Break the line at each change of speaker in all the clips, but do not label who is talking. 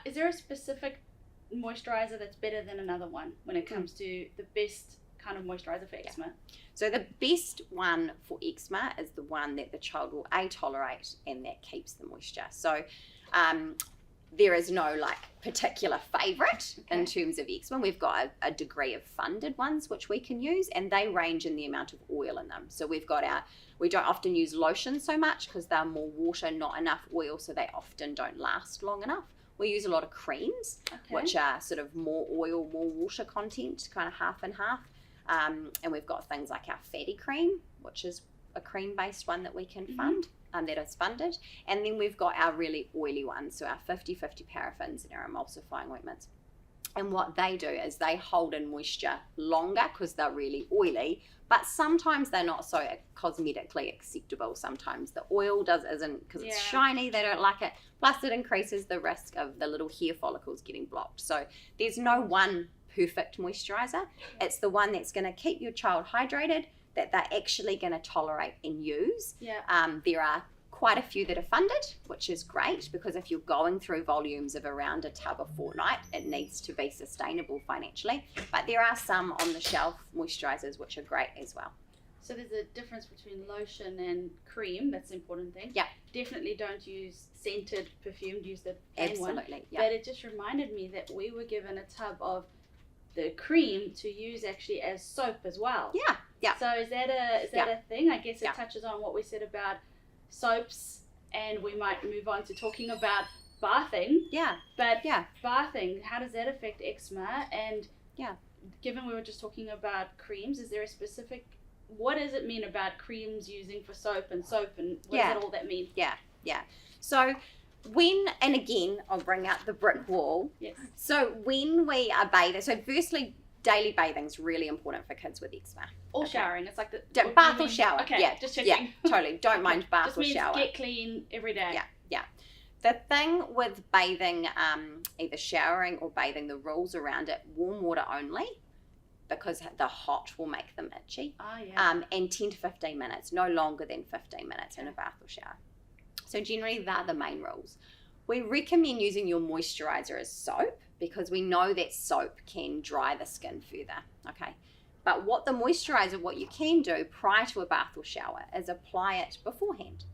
Is there a specific moisturizer that's better than another one when it comes to the best kind of moisturizer for eczema?
So the best one for eczema is the one that the child will tolerate and that keeps the moisture. So there is no like particular favorite in terms of eczema. We've got a degree of funded ones which we can use, and they range in the amount of oil in them. So we've got we don't often use lotion so much because they're more water, not enough oil, so they often don't last long enough. We use a lot of creams, which are sort of more oil, more water content, kind of half and half. And we've got things like our fatty cream, which is a cream-based one that we can fund, that is funded. And then we've got our really oily ones, so our 50-50 paraffins and our emulsifying ointments. And what they do is they hold in moisture longer because they're really oily, but sometimes they're not so cosmetically acceptable. Sometimes the oil isn't because it's shiny, they don't like it. Plus it increases the risk of the little hair follicles getting blocked. So there's no one perfect moisturizer. It's the one that's going to keep your child hydrated, that they're actually going to tolerate and use. There are quite a few that are funded, which is great because if you're going through volumes of around a tub a fortnight, it needs to be sustainable financially. But there are some on the shelf moisturizers which are great as well.
So there's a difference between lotion and cream. That's the important thing.
Yeah.
Definitely don't use scented perfume. Use the plain one.
Absolutely. Yeah.
But it just reminded me that we were given a tub of the cream to use actually as soap as well.
Yeah. Yeah.
So is that a thing? I guess it touches on what we said about soaps, and we might move on to talking about bathing.
Yeah.
But bathing, how does that affect eczema? And given we were just talking about creams, is there a specific, what does it mean about creams using for soap and what does all that mean?
Yeah. So and again, I'll bring out the brick wall.
Yes.
So when we are bathing, so firstly, daily bathing is really important for kids with eczema.
Or showering. It's like the
bath or shower.
Okay,
yeah,
just checking.
Yeah, totally. Don't mind bath
just
or
means
shower.
Get clean every day.
Yeah. The thing with bathing, either showering or bathing, the rules around it, warm water only, because the hot will make them itchy. And 10 to 15 minutes, no longer than 15 minutes in a bath or shower. So generally, they're the main rules. We recommend using your moisturizer as soap because we know that soap can dry the skin further, okay? But what you can do prior to a bath or shower is apply it beforehand.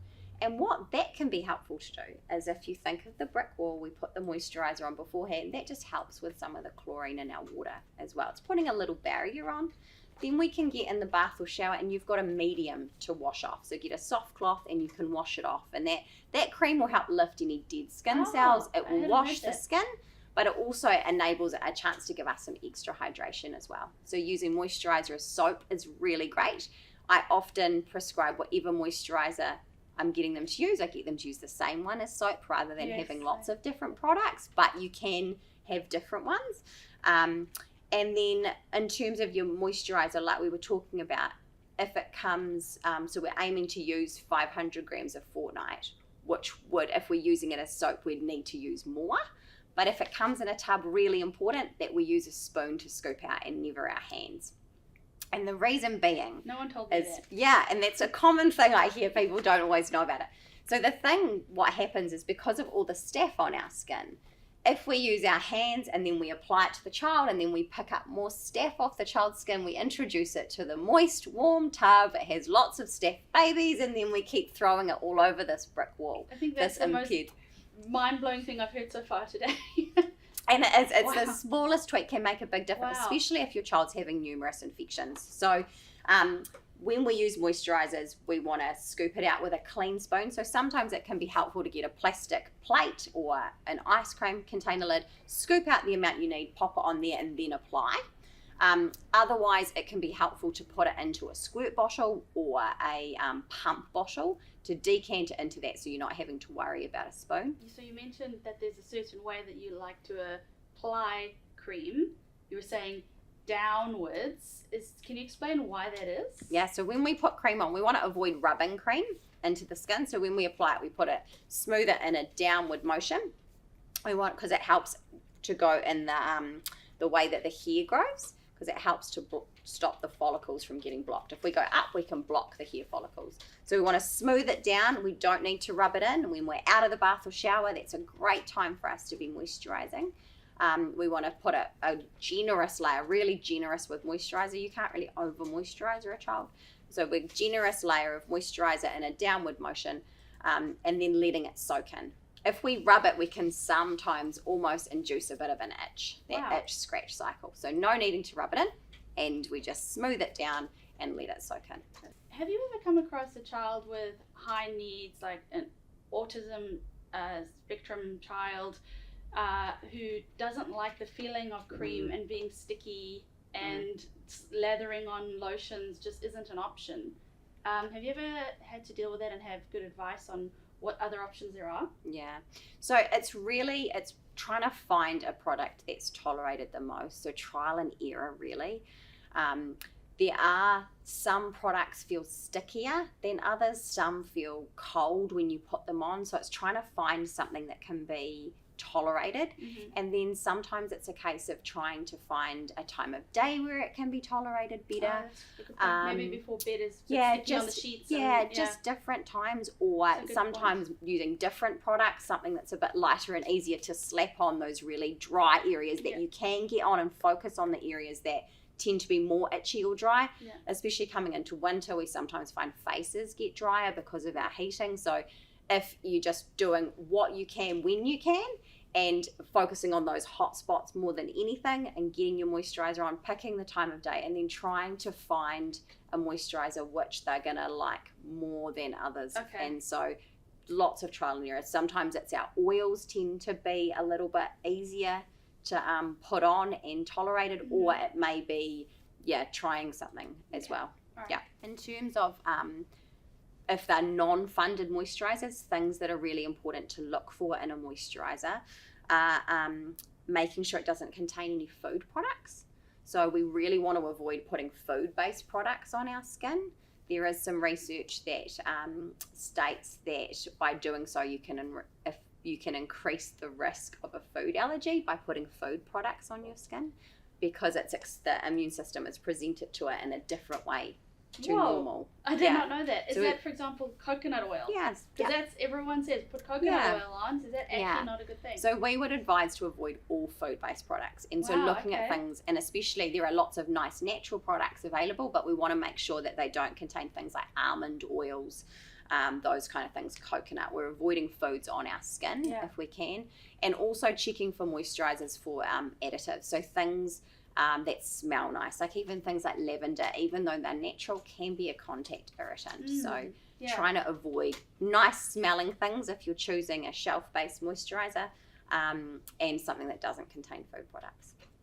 And what that can be helpful to do is if you think of the brick wall, we put the moisturizer on beforehand, that just helps with some of the chlorine in our water as well. It's putting a little barrier on. Then we can get in the bath or shower and you've got a medium to wash off. So get a soft cloth and you can wash it off. And that cream will help lift any dead skin cells. It will wash the skin, but it also enables a chance to give us some extra hydration as well. So using moisturizer as soap is really great. I often prescribe whatever moisturizer I'm getting them to use. I get them to use the same one as soap rather than having lots of different products, but you can have different ones. And then in terms of your moisturizer, like we were talking about, if it comes, so we're aiming to use 500 grams a fortnight, which would, if we're using it as soap, we'd need to use more. But if it comes in a tub, really important that we use a spoon to scoop out and never our hands. And the reason being,
no one told me that.
Yeah, and that's a common thing I hear, people don't always know about it. So what happens is because of all the staph on our skin, if we use our hands and then we apply it to the child and then we pick up more staph off the child's skin, we introduce it to the moist, warm tub, it has lots of staph babies, and then we keep throwing it all over this brick wall.
I think that's the most mind-blowing thing I've heard so far today.
And it's the smallest tweak can make a big difference, especially if your child's having numerous infections. So when we use moisturizers, we want to scoop it out with a clean spoon. So sometimes it can be helpful to get a plastic plate or an ice cream container lid, scoop out the amount you need, pop it on there, and then apply. Otherwise, it can be helpful to put it into a squirt bottle or a pump bottle to decant it into that so you're not having to worry about a spoon.
So you mentioned that there's a certain way that you like to apply cream. You were saying downwards. Can you explain why that is?
Yeah, so when we put cream on, we want to avoid rubbing cream into the skin. So when we apply it, we put it, smooth it in a downward motion. We want, because it helps to go in the way that the hair grows, because it helps to stop the follicles from getting blocked. If we go up, we can block the hair follicles. So we want to smooth it down. We don't need to rub it in. When we're out of the bath or shower, that's a great time for us to be moisturising. We want to put a generous layer, really generous with moisturiser. You can't really over moisturiser a child. So a generous layer of moisturiser in a downward motion, and then letting it soak in. If we rub it, we can sometimes almost induce a bit of an itch, that itch scratch cycle. So no needing to rub it in, and we just smooth it down and let it soak in.
Have you ever come across a child with high needs, like an autism spectrum child, who doesn't like the feeling of cream and being sticky and lathering on lotions just isn't an option? Have you ever had to deal with that and have good advice on what other options there are?
Yeah. So it's trying to find a product that's tolerated the most. So trial and error, really. There are some products feel stickier than others. Some feel cold when you put them on. So it's trying to find something that can be tolerated. And then sometimes it's a case of trying to find a time of day where it can be tolerated better.
Maybe before bed is just on the sheets.
Just different times, or sometimes using different products, something that's a bit lighter and easier to slap on those really dry areas that you can get on, and focus on the areas that tend to be more itchy or dry. Especially coming into winter, we sometimes find faces get drier because of our heating. So if you're just doing what you can when you can, and focusing on those hot spots more than anything, and getting your moisturizer on, picking the time of day, and then trying to find a moisturizer which they're gonna like more than others. And so lots of trial and error. Sometimes it's our oils tend to be a little bit easier to put on and tolerated, or it may be trying something as well. In terms of if they're non-funded moisturisers, things that are really important to look for in a moisturiser are making sure it doesn't contain any food products. So we really want to avoid putting food-based products on our skin. There is some research that states that by doing so, you can increase the risk of a food allergy by putting food products on your skin, because the immune system is presented to it in a different way to normal.
I did not know that. Is that, for example, coconut oil?
Yes.
Because that's, everyone says put coconut oil on. Is that actually not a good thing?
So we would advise to avoid all food-based products. And so looking at things, and especially there are lots of nice natural products available, but we want to make sure that they don't contain things like almond oils, those kind of things, coconut. We're avoiding foods on our skin if we can. And also checking for moisturizers for additives. So things that smell nice, like even things like lavender, even though they're natural, can be a contact irritant. So trying to avoid nice smelling things if you're choosing a shelf-based moisturizer, and something that doesn't contain food products.